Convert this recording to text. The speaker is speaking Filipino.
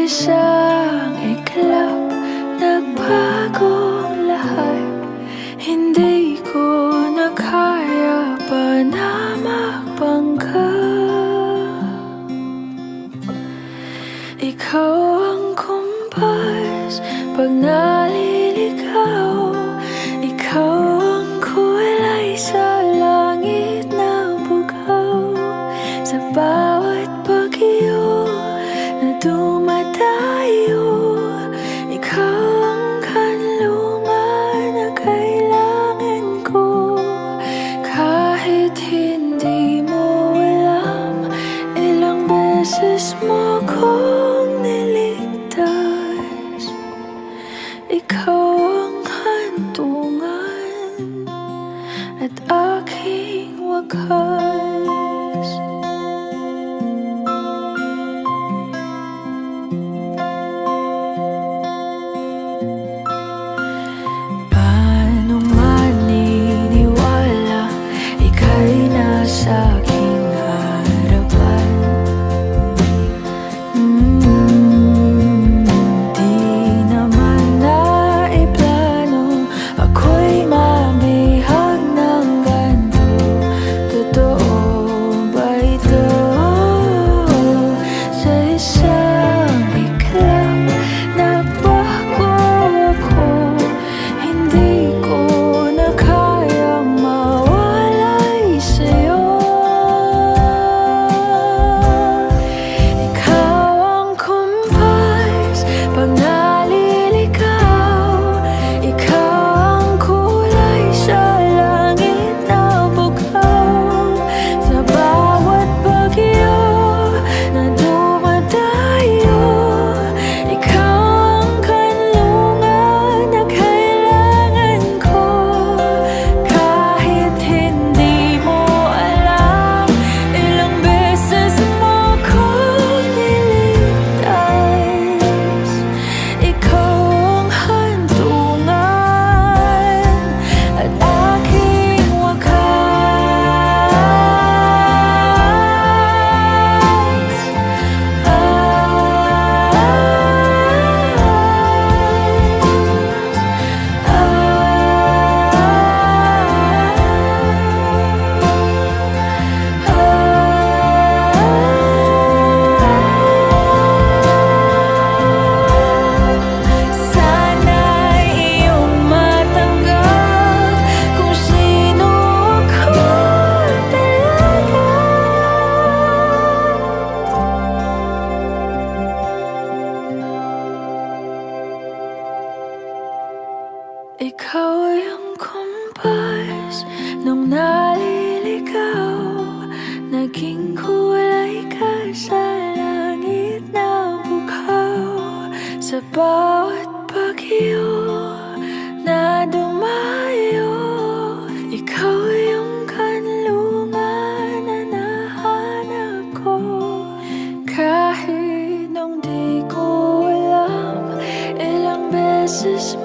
isang iklap, nagbagong lahat. Hindi ko na kaya pa na magpanggap. Ikaw ang kumpas pag naliligaw. Ikaw ang kulay sa langit na bugaw. Sa bawat bagyo na dumadayo, ikaw ang kanlungan na kailangan ko. Kahit hindi mo alam, ilang beses mo kong niligtas. Ikaw ang hantungan at aking wakas. Paano maniniwala ika'y nasa aking harapan? Di naman naiplano ako'y mamihag ng ganito. Totoo ba ito? Sa isang iklap, nagbago ako. Hindi ko na kayang mawalay sa'yo. Ikaw ang kumpas pag naliligaw. Ikaw ang kulay sa langit na bugaw. Sa bawat bagyo na dumadayo, ikaw ang kanlungan na kailangan ko. Kahit hindi mo alam, ilang beses mo kong niligtas. Ikaw ang hantungan at aking sana'y iyong matanggap kung sino ako talaga. Ikaw ang kumpas nung naliligaw. Naging kulay ka sa langit na bugaw. Sa bawat bagyo na dumayo, ikaw yung kanlungan na nahanap ko. Kahit nung di ko alam, ilang beses